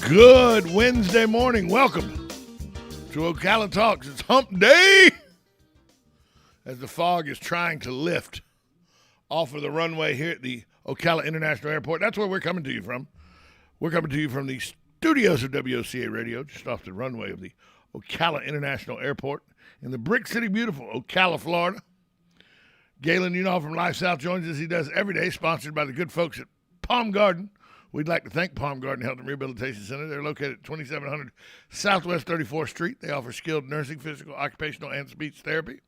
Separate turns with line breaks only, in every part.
Good Wednesday morning. Welcome to Ocala Talks. It's hump day as the fog is trying to lift off of the runway here at the Ocala International Airport. That's where we're coming to you from. We're coming to you from the studios of WOCA Radio, just off the runway of the Ocala International Airport in the Brick City, beautiful Ocala, Florida. Galen Unall from Life South joins us. He does every day, sponsored by the good folks at Palm Garden. We'd like to thank Palm Garden Health and Rehabilitation Center. They're located at 2700 Southwest 34th Street. They offer skilled nursing, physical, occupational, and speech therapy.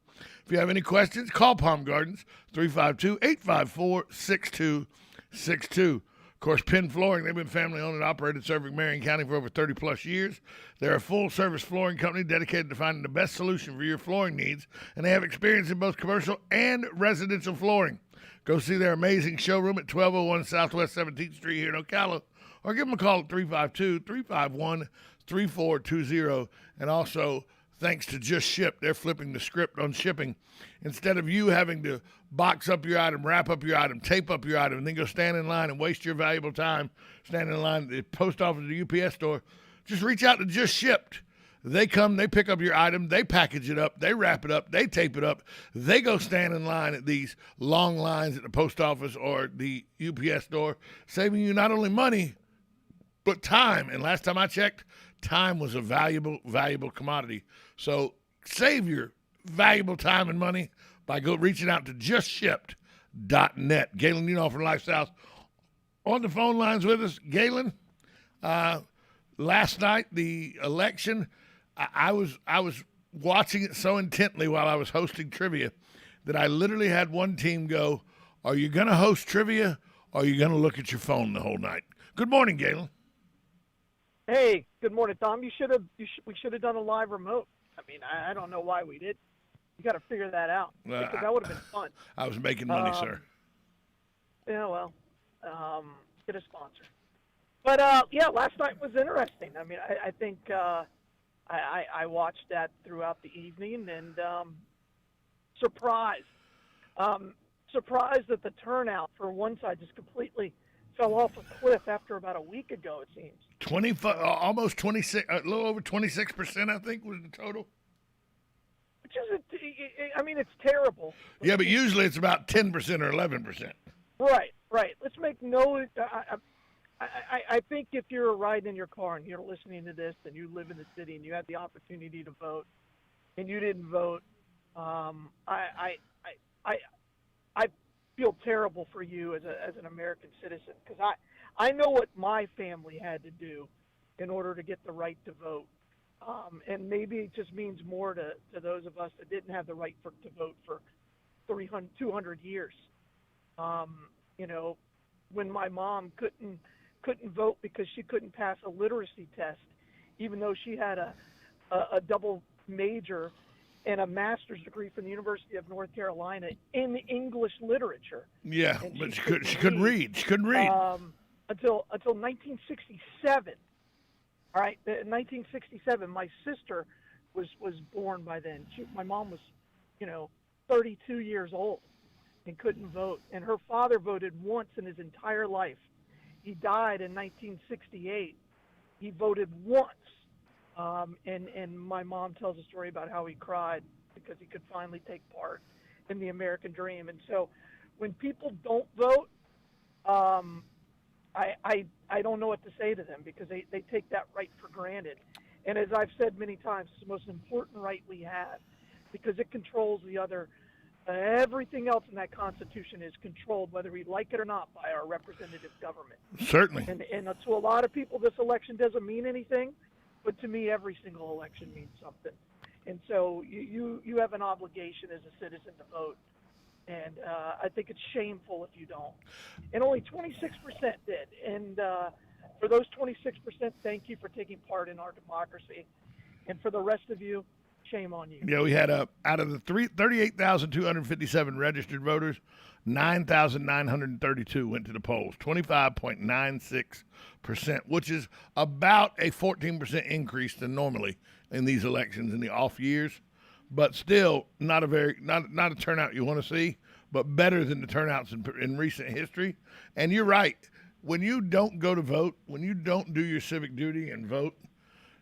If you have any questions, call Palm Gardens, 352-854-6262. Of course, Penn Flooring, they've been family-owned and operated, serving Marion County for over 30-plus years. They're a full-service flooring company dedicated to finding the best solution for your flooring needs, and they have experience in both commercial and residential flooring. Go see their amazing showroom at 1201 Southwest 17th Street here in Ocala, or give them a call at 352-351-3420. And also, thanks to Just Ship, they're flipping the script on shipping. Instead of you having to box up your item, wrap up your item, tape up your item, and then go stand in line and waste your valuable time standing in line at the post office or the UPS store, just reach out to Just Shipped. They come, they pick up your item, they package it up, they wrap it up, they tape it up, they go stand in line at these long lines at the post office or the UPS store, saving you not only money, but time. And last time I checked, time was a valuable, valuable commodity. So save your valuable time and money by reaching out to justshipped.net. Galen Unall from Life South on the phone lines with us. Galen, last night, the election, I was watching it so intently while I was hosting trivia that I literally had one team go, are you going to host trivia or are you going to look at your phone the whole night? Good morning, Galen.
Hey, good morning, Tom. We should have done a live remote. I mean, I don't know why we did. You got to figure that out because that would have been fun.
I was making money, sir.
Yeah, well, get a sponsor. But yeah, last night was interesting. I mean, I think I watched that throughout the evening and surprised that the turnout for one side just completely fell off a cliff after about a week ago. It seems
almost 26, a little over 26%, I think, was the total.
Which is, I mean, it's terrible.
Yeah, but usually it's about 10% or 11%.
Right. Let's make no. I think if you're riding in your car and you're listening to this and you live in the city and you had the opportunity to vote and you didn't vote, I feel terrible for you as an American citizen because I know what my family had to do in order to get the right to vote. And maybe it just means more to those of us that didn't have the right to vote for 200 years. You know, when my mom couldn't vote because she couldn't pass a literacy test, even though she had a double major and a master's degree from the University of North Carolina in English literature.
Yeah, but she couldn't read. She couldn't read
until 1967. All right, in 1967, my sister was born by then. My mom was, 32 years old and couldn't vote. And her father voted once in his entire life. He died in 1968. He voted once. And my mom tells a story about how he cried because he could finally take part in the American dream. And so when people don't vote, I don't know what to say to them because they take that right for granted. And as I've said many times, it's the most important right we have because it controls the other. Everything else in that Constitution is controlled, whether we like it or not, by our representative government.
Certainly.
And to a lot of people, this election doesn't mean anything, but to me, every single election means something. And so you have an obligation as a citizen to vote. And I think it's shameful if you don't. And only 26% did. And for those 26%, thank you for taking part in our democracy. And for the rest of you, shame on you.
Yeah, we had out of the 38,257 registered voters, 9,932 went to the polls, 25.96%, which is about a 14% increase than normally in these elections in the off years. But still not a turnout you want to see, but better than the turnouts in recent history. And you're right. when you don't go to vote, when you don't do your civic duty and vote,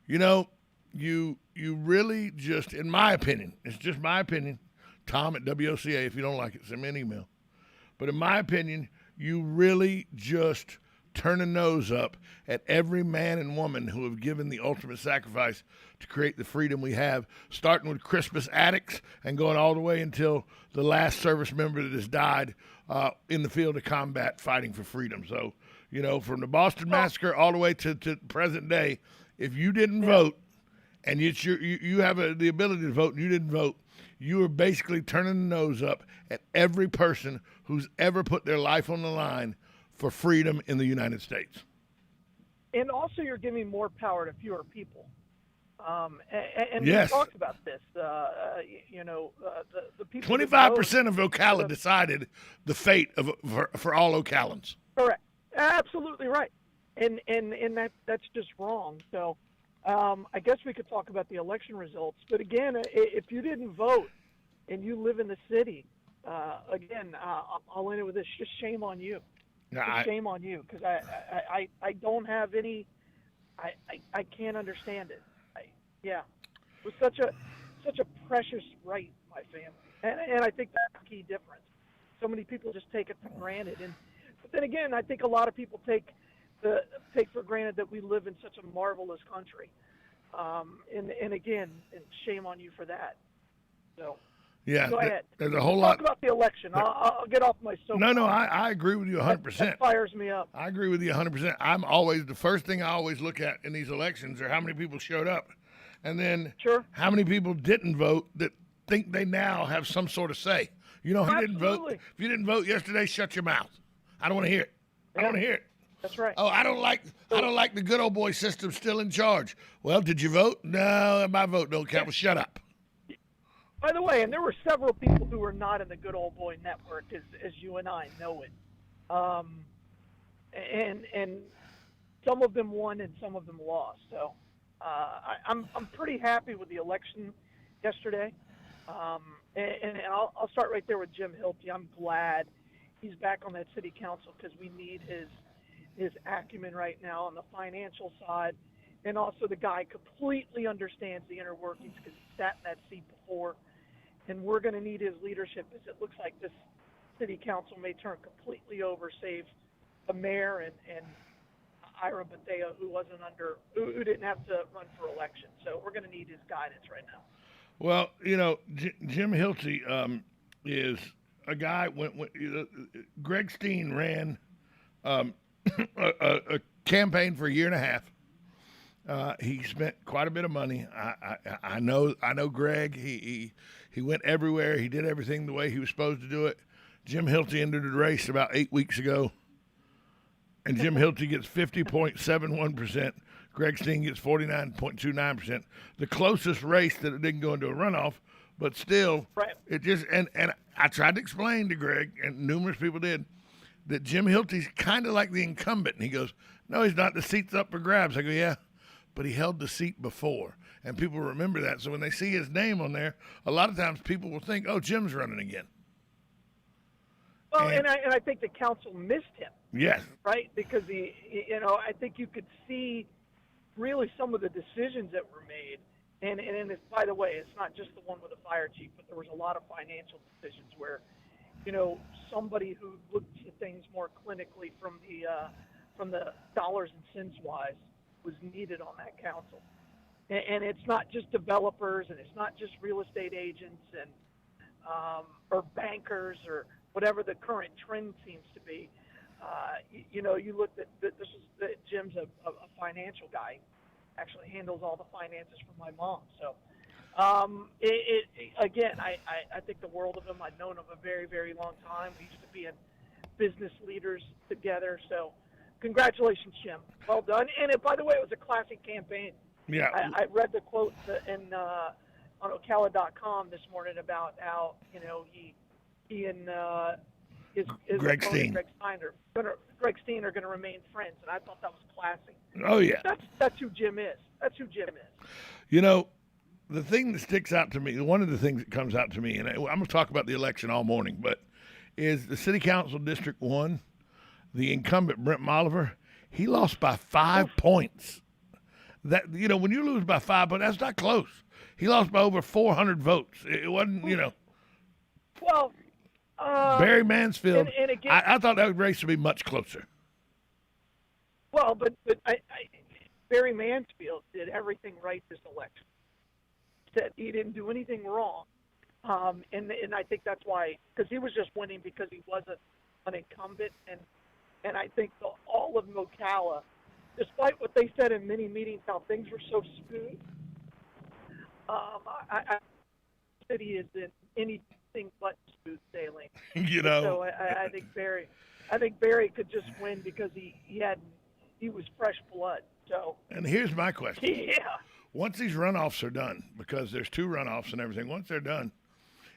you know, you really just, in my opinion, it's just my opinion, Tom at WOCA, if you don't like it, send me an email. But in my opinion, you really just turn a nose up at every man and woman who have given the ultimate sacrifice to create the freedom we have, starting with Crispus Attucks and going all the way until the last service member that has died in the field of combat fighting for freedom. So, you know, from the Boston Massacre all the way to present day, if you didn't vote and you have the ability to vote and you didn't vote, you are basically turning the nose up at every person who's ever put their life on the line for freedom in the United States.
And also, you're giving more power to fewer people. And
yes.
we talked about this. The people.
25% of Ocala decided the fate for all Ocalans.
Correct. Absolutely right. And that's just wrong. So I guess we could talk about the election results. But again, if you didn't vote and you live in the city, again, I'll end it with this: just shame on you. Shame on you, because I don't have any. I can't understand it. It was such a precious right, my family, and I think that's the key difference. So many people just take it for granted, but then again, I think a lot of people take for granted that we live in such a marvelous country, and again, shame on you for that. So.
Yeah,
go ahead.
There's a whole lot.
Talk about the election. I'll get off my soapbox.
No, I agree with you 100%.
That fires me up.
I agree with you 100%. The first thing I always look at in these elections are how many people showed up, and then how many people didn't vote that think they now have some sort of say. You know, if you didn't vote yesterday, shut your mouth. I don't want to hear it. I don't want to hear it.
That's right.
Oh, I don't like the good old boy system still in charge. Well, did you vote? No, my vote don't count. Well, shut up.
By the way, and there were several people who were not in the good old boy network, as you and I know it, and some of them won and some of them lost. So I'm pretty happy with the election yesterday, and I'll start right there with Jim Hilty. I'm glad he's back on that city council because we need his acumen right now on the financial side, and also the guy completely understands the inner workings because he sat in that seat before. And we're going to need his leadership, as it looks like this city council may turn completely over, save the mayor and Ira Bateo, who didn't have to run for election. So we're going to need his guidance right now.
Well, you know, Jim Hilty is a guy. Greg Steen ran a campaign for a year and a half. He spent quite a bit of money. I know Greg. He went everywhere. He did everything the way he was supposed to do it. Jim Hilty entered the race about 8 weeks ago, and Jim Hilty gets 50.71%. Greg Steen gets 49.29%. The closest race that it didn't go into a runoff, but still, it just and I tried to explain to Greg, and numerous people did, that Jim Hilty's kind of like the incumbent. And he goes, "No, he's not. The seat's up for grabs." I go, "Yeah, but he held the seat before." And people remember that. So when they see his name on there, a lot of times people will think, "Oh, Jim's running again."
Well, and I think the council missed him.
Yes.
Right? Because I think you could see really some of the decisions that were made. And it's, by the way, it's not just the one with the fire chief, but there was a lot of financial decisions where, somebody who looked at things more clinically from the dollars and cents wise was needed on that council. And it's not just developers, and it's not just real estate agents and or bankers or whatever the current trend seems to be. You look at Jim's a financial guy, actually handles all the finances for my mom. So again, I think the world of him. I've known him a very, very long time. We used to be in business leaders together. So congratulations, Jim. Well done. And by the way, it was a classic campaign.
Yeah.
I read the quote on Ocala.com this morning about how he and his
Greg
opponent,
Steen.
Greg Steen are going to remain friends, and I thought that was classy.
Oh yeah.
That's who Jim is. That's who Jim is.
You know, the thing that sticks out to me, one of the things that comes out to me, and I'm going to talk about the election all morning, but is the City Council District 1. the incumbent Brent Oliver, he lost by 5 points. That, when you lose by 5 points, that's not close. He lost by over 400 votes. It wasn't,
Well,
Barry Mansfield,
and again,
I thought that race would be much closer.
Well, but Barry Mansfield did everything right this election. Said he didn't do anything wrong, and I think that's why, because he was just winning because he wasn't an incumbent, and I think all of Ocala, despite what they said in many meetings how things were so smooth, I city is in anything but smooth sailing. So I think Barry could just win because he was fresh blood. So.
And here's my question.
Yeah.
Once these runoffs are done, because there's 2 runoffs and everything, once they're done,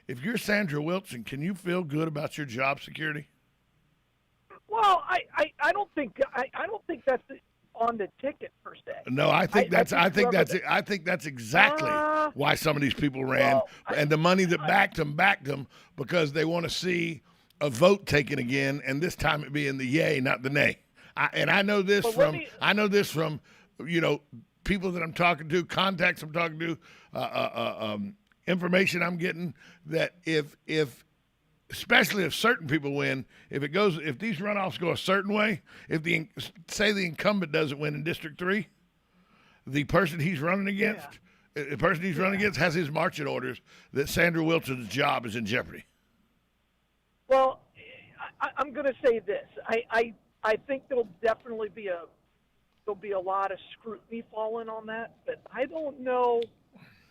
if you're Sandra Wilson, can you feel good about your job security?
Well, I don't think that's on the ticket per se.
No, I think that's exactly why some of these people ran, and the money that backed them because they want to see a vote taken again, and this time it be in the yay, not the nay. I know this from people that I'm talking to, contacts I'm talking to, information I'm getting, that if especially if certain people win, if these runoffs go a certain way, say the incumbent doesn't win in District 3, the person he's running against, has his marching orders that Sandra Wilson's job is in jeopardy.
Well, I'm going to say this. I think there'll definitely be a lot of scrutiny falling on that, but I don't know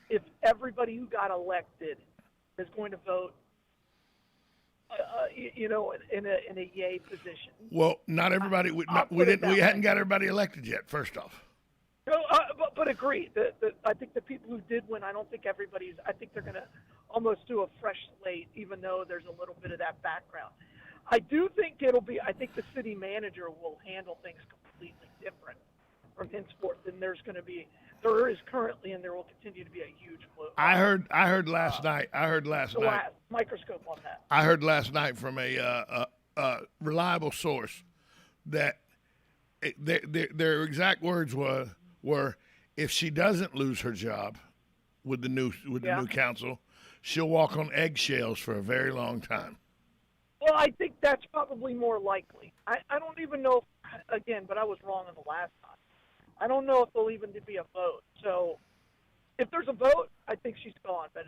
if everybody who got elected is going to vote, in a yay position.
Well, not everybody. We hadn't got everybody elected yet. First off.
No, but agree. I think the people who did win, I don't think everybody's. I think they're going to almost do a fresh slate, even though there's a little bit of that background. I do think I think the city manager will handle things completely different from henceforth, and there is currently, and there will continue to be a huge flow. I heard last night. Microscope on that.
I heard last night from a reliable source that their exact words were if she doesn't lose her job with the new council, she'll walk on eggshells for a very long time.
Well, I think that's probably more likely. I don't even know, but I was wrong on the last time. I don't know if there'll even be a vote. So if there's a vote, I think she's gone. But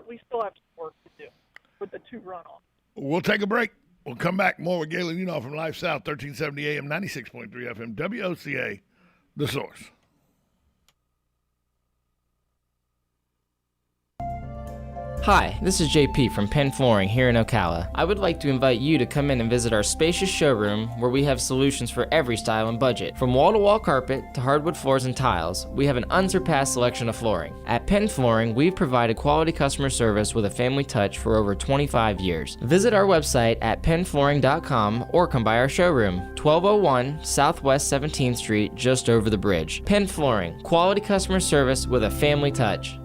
we still have some work to do with the 2 runoffs.
We'll take a break. We'll come back more with Galen Unoff from Life South, 1370 AM, 96.3 FM, WOCA, The Source.
Hi, this is JP from Penn Flooring here in Ocala. I would like to invite you to come in and visit our spacious showroom where we have solutions for every style and budget. From wall-to-wall carpet to hardwood floors and tiles, we have an unsurpassed selection of flooring. At Penn Flooring, we've provided quality customer service with a family touch for over 25 years. Visit our website at pennflooring.com or come by our showroom, 1201 Southwest 17th Street, just over the bridge. Penn Flooring, quality customer service with a family touch.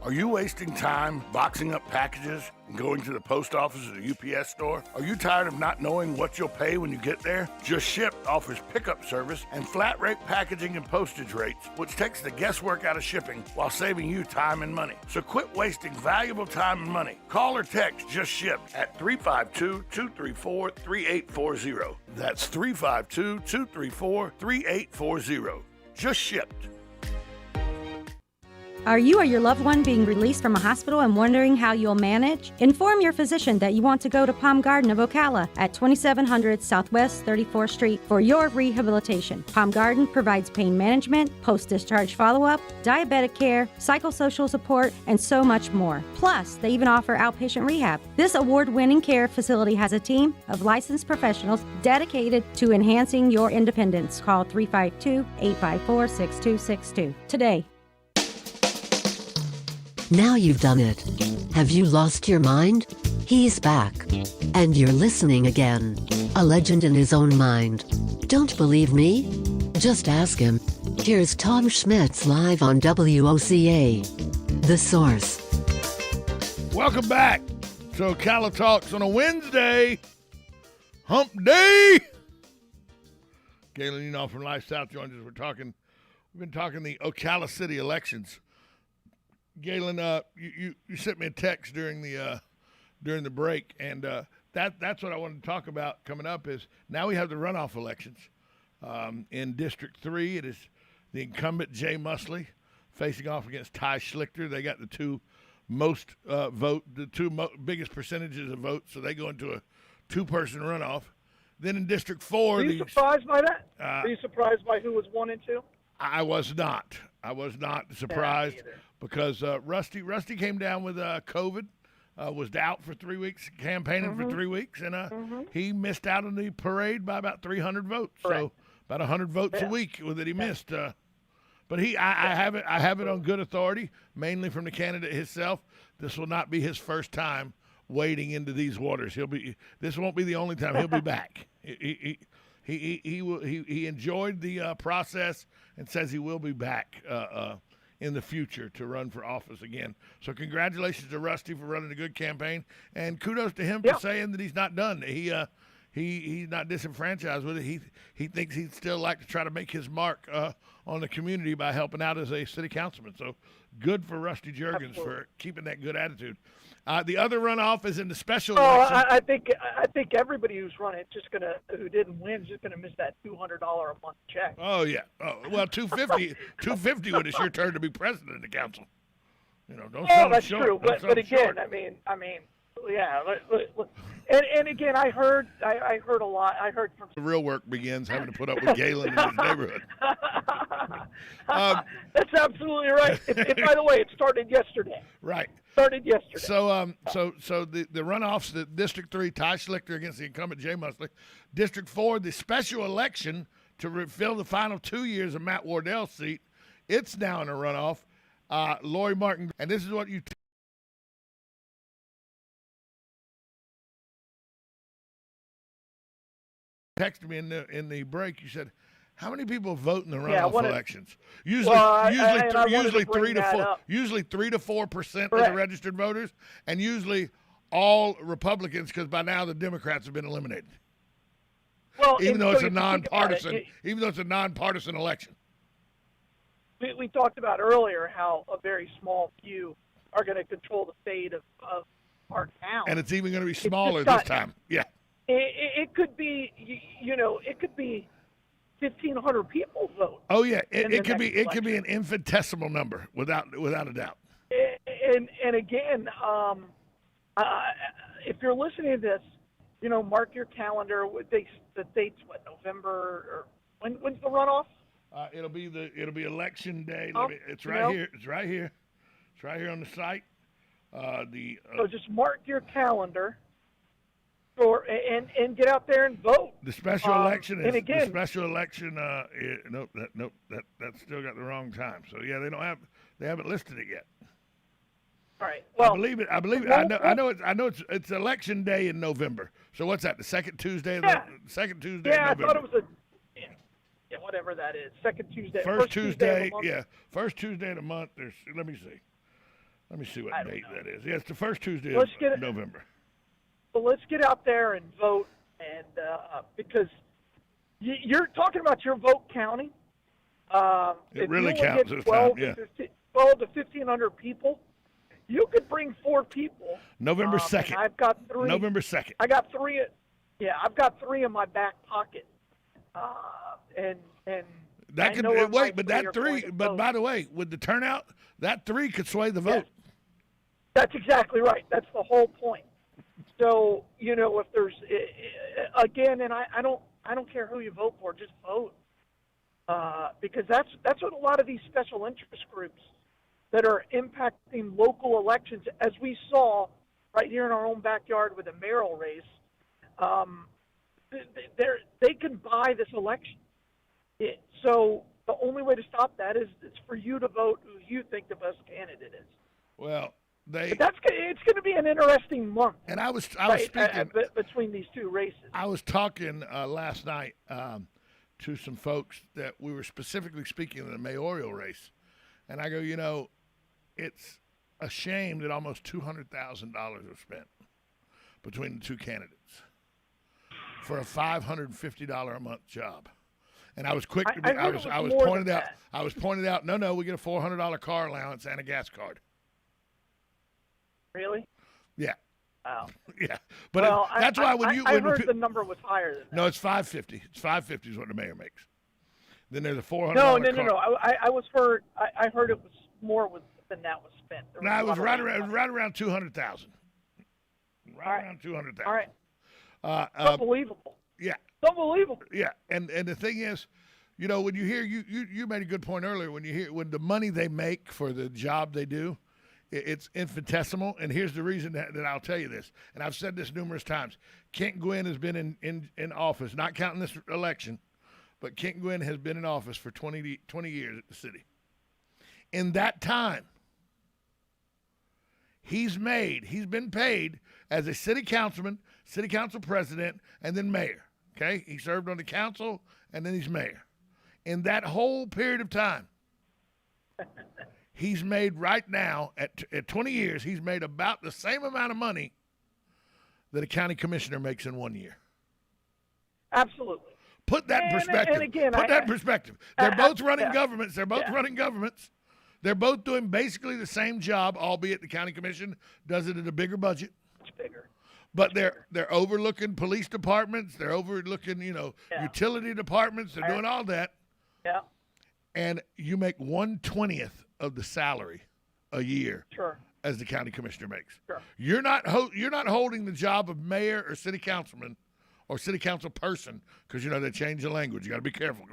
Are you wasting time boxing up packages and going to the post office or the UPS store? Are you tired of not knowing what you'll pay when you get there? Just Ship offers pickup service and flat rate packaging and postage rates, which takes the guesswork out of shipping while saving you time and money. So quit wasting valuable time and money. Call or text Just Ship at 352-234-3840. That's 352-234-3840. Just Shipped.
Are you or your loved one being released from a hospital and wondering how you'll manage? Inform your physician that you want to go to Palm Garden of Ocala at 2700 Southwest 34th Street for your rehabilitation. Palm Garden provides pain management, post-discharge follow-up, diabetic care, psychosocial support, and so much more. Plus, they even offer outpatient rehab. This award-winning care facility has a team of licensed professionals dedicated to enhancing your independence. Call 352-854-6262 today.
Now you've done it. Have you lost your mind? He's back. And you're listening again. A legend in his own mind. Don't believe me? Just ask him. Here's Tom Schmitz live on WOCA. The Source.
Welcome back to Ocala Talks on a Wednesday. Hump Day. Galen Enoff from Life South joins us. We've been talking the Ocala City elections. Galen, you sent me a text during the break, and that's what I wanted to talk about coming up. Is now we have the runoff elections in District 3. It is the incumbent Jay Musley facing off against Ty Schlichter. They got the two most biggest percentages of votes, so they go into a two-person runoff. Then in District 4,
are you surprised by that? Are you surprised by who was 1 and 2?
I was not surprised because Rusty came down with COVID, was out for 3 weeks, campaigning for 3 weeks, and he missed out on the parade by about 300 votes. Correct. So about 100 votes a week that he missed. But I have it on good authority, mainly from the candidate himself. This will not be his first time wading into these waters. This won't be the only time. He'll be back. He enjoyed the process and says he will be back in the future to run for office again. So congratulations to Rusty for running a good campaign, and kudos to him for saying that he's not done. He's not disenfranchised with it. He thinks he'd still like to try to make his mark on the community by helping out as a city councilman. So good for Rusty Juergens for keeping that good attitude. The other runoff is in the special election.
I think everybody who's running who didn't win is just gonna miss that $200 a month check.
Oh yeah. Oh well, $250 when it's your turn to be president of the council. Don't sell
that's
short.
true. But again,
short.
I mean, yeah. And again, I heard a lot. I heard from
the real work begins having to put up with Galen in his neighborhood.
That's absolutely right. And by the way, it started yesterday.
Right.
Started yesterday.
So the runoffs, the District 3, Ty Schlichter against the incumbent Jay Musley. District 4, the special election to fill the final 2 years of Matt Wardell's seat. It's now in a runoff. Lori Martin, and this is what you texted me in the break. You said, how many people vote in the runoff elections? Usually 3 to 4% of the registered voters, and usually all Republicans, because by now the Democrats have been eliminated.
Well,
even though it's a nonpartisan election.
We talked about earlier how a very small few are going to control the fate of our town,
and it's even going to be smaller this time. Yeah,
it could be, it could be 1,500 people vote.
Oh yeah, it could be an infinitesimal number without a doubt.
And again, if you're listening to this, mark your calendar. The date's what, November, or when's the runoff?
It'll be election day. It's
here.
It's right here. It's right here on the site.
So just mark your calendar. And get out there and vote.
The special election is
again,
the special election. That's still got the wrong time. So yeah, they haven't listed it yet.
All right. Well,
I believe it. I know it's election day in November. So what's that? The second Tuesday. Second Tuesday.
Yeah,
in November.
I thought it was whatever that is. Second Tuesday.
First Tuesday. Yeah, first Tuesday of the month. Let me see what date that is. Yeah, it's the first Tuesday of November.
So let's get out there and vote, and because you're talking about your vote counting.
It really counts this
12
time. Yeah.
12 to 1,500 people. You could bring 4 people.
November 2nd.
I've got 3.
November 2nd.
I got 3. Yeah, I've got 3 in my back pocket. And
that could wait, but that 3. But by the way, with the turnout, that 3 could sway the vote.
Yes. That's exactly right. That's the whole point. So if there's again, and I don't care who you vote for, just vote, because that's what a lot of these special interest groups that are impacting local elections, as we saw right here in our own backyard with the mayoral race, they can buy this election. So the only way to stop that is for you to vote who you think the best candidate is.
Well.
It's going to be an interesting month.
And I was speaking
between these two races.
I was talking last night to some folks that we were specifically speaking of the mayoral race, and I go, it's a shame that almost $200,000 was spent between the two candidates for a $550 a month job. And I was quick to be,
I heard it was more
pointed
than
out.
that.
I was pointed out. No, we get a $400 car allowance and a gas card.
Really?
Yeah,
Wow.
yeah. But
Well,
that's why when you
I
when
heard
pe-
the number was higher than that.
no, it's $550. It's $550 is what the mayor makes. Then there's a $400.
No. I was heard. I heard it was more than that was spent. There
No,
was
it
a
was
lot of
right around 200,000. Right
right.
around 200,000.
All right.
Uh,
Unbelievable.
yeah,
It's unbelievable.
yeah. And the thing is, you know, when you hear you made a good point earlier. When the money they make for the job they do, it's infinitesimal. And here's the reason that I'll tell you this. And I've said this numerous times. Kent Gwynn has been in office, not counting this election, but Kent Gwynn has been in office for 20 years at the city. In that time, he's been paid as a city councilman, city council president, and then mayor. Okay? He served on the council, and then he's mayor. In that whole period of time, he's made right now, at 20 years, he's made about the same amount of money that a county commissioner makes in 1 year.
Absolutely.
Put that in
And-
perspective.
and again,
Put that in perspective. They're both running
yeah.
governments. They're both
Yeah.
running governments. They're both doing basically the same job, albeit the county commission does it at a bigger budget.
Much bigger.
But they're overlooking police departments. They're overlooking,
Yeah.
utility departments. They're doing all that.
Yeah.
And you make 1/20th of the salary a year
Sure.
as the county commissioner makes.
Sure.
You're not holding the job of mayor or city councilman or city council person because they change the language. You got to be careful.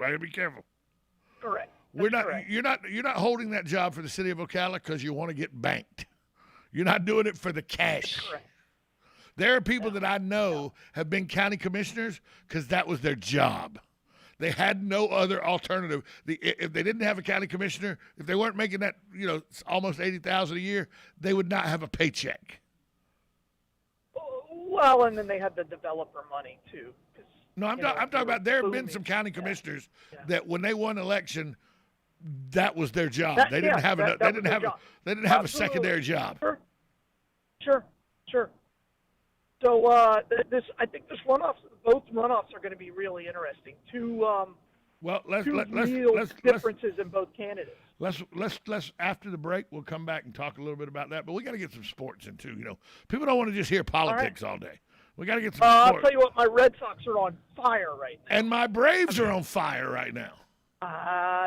Correct.
We're
That's
not.
correct.
You're not holding that job for the city of Ocala because you want to get banked. You're not doing it for the cash.
Correct.
There are people that I know have been county commissioners because that was their job. They had no other alternative. If they didn't have a county commissioner, if they weren't making that, almost $80,000 a year, they would not have a paycheck.
Well, and then they had the developer money too. 'Cause,
No, I'm
you know,
talking about there have been
booming.
some county commissioners
Yeah.
that when they won election, that was their job.
That-
They didn't
yeah,
have
that-
a,
that
they
was
didn't
their
have
job.
they didn't have a
Absolutely.
secondary job.
Sure. So I think both runoffs are going to be really interesting. Two
Well, let's
real differences in both candidates.
let's after the break we'll come back and talk a little bit about that. But we got to get some sports in too. People don't want to just hear politics all day. We got to get some
I'll
sports.
tell you what, my Red Sox are on fire right now.
And my Braves are on fire right now.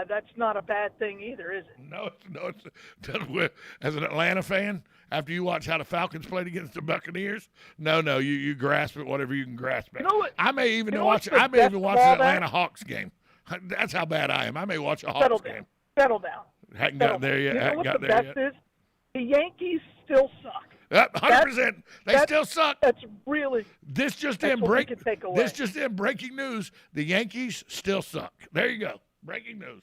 That's not a bad thing either, is it?
No, it's as an Atlanta fan, after you watch how the Falcons played against the Buccaneers, no, you grasp at whatever you can grasp at.
You know what?
I may even
you know
watch.
what's the
I may
best
even
of
watch
all
an
that?
Atlanta Hawks game. That's how bad I am. I may watch a Hawks
Settle
game.
down. Settle down.
Hadn't
Settle
gotten there
down.
yet.
You know
Hadn't
what
got
the
there
best
yet.
is? The Yankees still suck.
100%. They still suck.
That's really.
This just
That's
in
what we
break.
can take away.
This just in breaking news. The Yankees still suck. There you go. Breaking news.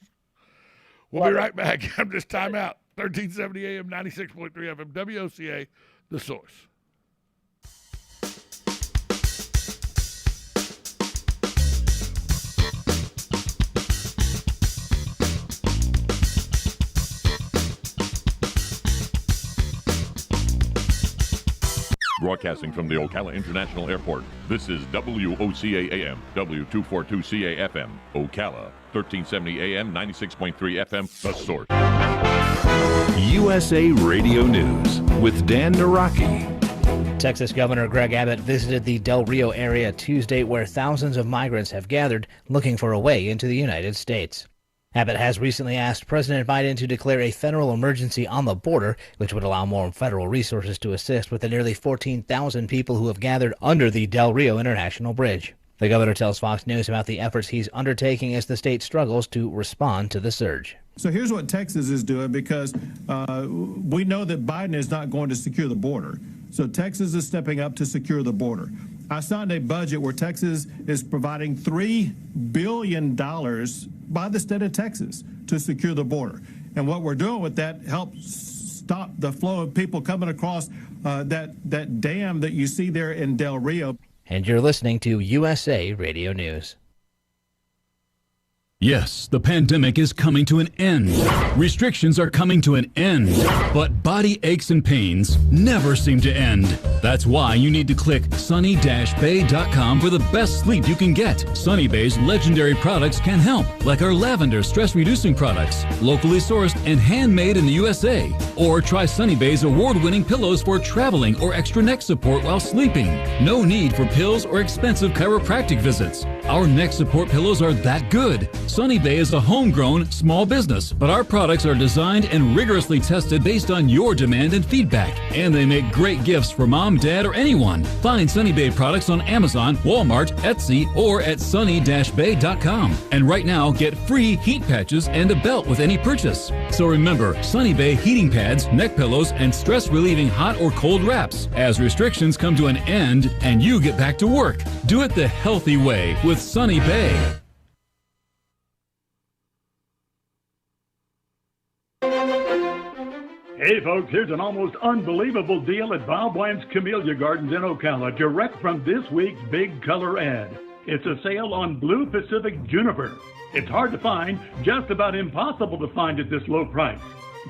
We'll be right back after this timeout. 1370 AM, 96.3 FM, WOCA, The Source.
Broadcasting from the Ocala International Airport, this is WOCA AM, W242CA FM, Ocala, 1370 AM, 96.3 FM, The Source.
USA Radio News with Dan Naraki.
Texas Governor Greg Abbott visited the Del Rio area Tuesday, where thousands of migrants have gathered looking for a way into the United States. Abbott has recently asked President Biden to declare a federal emergency on the border, which would allow more federal resources to assist with the nearly 14,000 people who have gathered under the Del Rio International Bridge. The governor tells Fox News about the efforts he's undertaking as the state struggles to respond to the surge.
So here's what Texas is doing, because we know that Biden is not going to secure the border. So Texas is stepping up to secure the border. I signed a budget where Texas is providing $3 billion by the state of Texas to secure the border. And what we're doing with that helps stop the flow of people coming across that dam that you see there in Del Rio.
And you're listening to USA Radio News.
Yes, the pandemic is coming to an end. Restrictions are coming to an end. But body aches and pains never seem to end. That's why you need to click sunny-bay.com for the best sleep you can get. Sunny Bay's legendary products can help, like our lavender stress-reducing products, locally sourced and handmade in the USA. Or try Sunny Bay's award-winning pillows for traveling or extra neck support while sleeping. No need for pills or expensive chiropractic visits. Our neck support pillows are that good. Sunny Bay is a homegrown small business, but our products are designed and rigorously tested based on your demand and feedback. And they make great gifts for mom, dad, or anyone. Find Sunny Bay products on Amazon, Walmart, Etsy, or at sunny-bay.com. And right now, get free heat patches and a belt with any purchase. So remember, Sunny Bay heating pads, neck pillows, and stress-relieving hot or cold wraps as restrictions come to an end and you get back to work. Do it the healthy way with Sunny Bay.
Hey folks, here's an almost unbelievable deal at Bob Wine's Camellia Gardens in Ocala, direct from this week's big color ad. It's a sale on Blue Pacific Juniper. It's hard to find, just about impossible to find at this low price.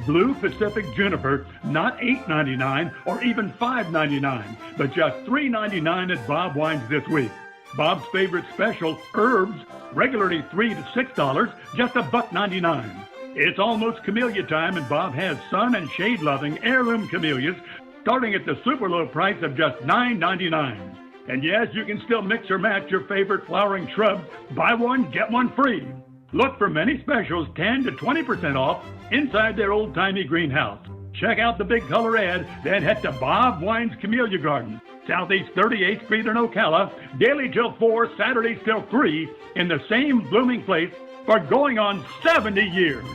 Blue Pacific Juniper, not $8.99 or even $5.99, but just $3.99 at Bob Wine's this week. Bob's favorite special, herbs, regularly $3 to $6, just $1.99. It's almost camellia time, and Bob has sun and shade-loving heirloom camellias starting at the super low price of just $9.99. And yes, you can still mix or match your favorite flowering shrubs. Buy one, get one free. Look for many specials, 10 to 20% off, inside their old-timey greenhouse. Check out the big color ad, then head to Bob Wine's Camellia Garden, Southeast 38th Street in Ocala, daily till 4, Saturdays till 3, in the same blooming place for going on 70 years.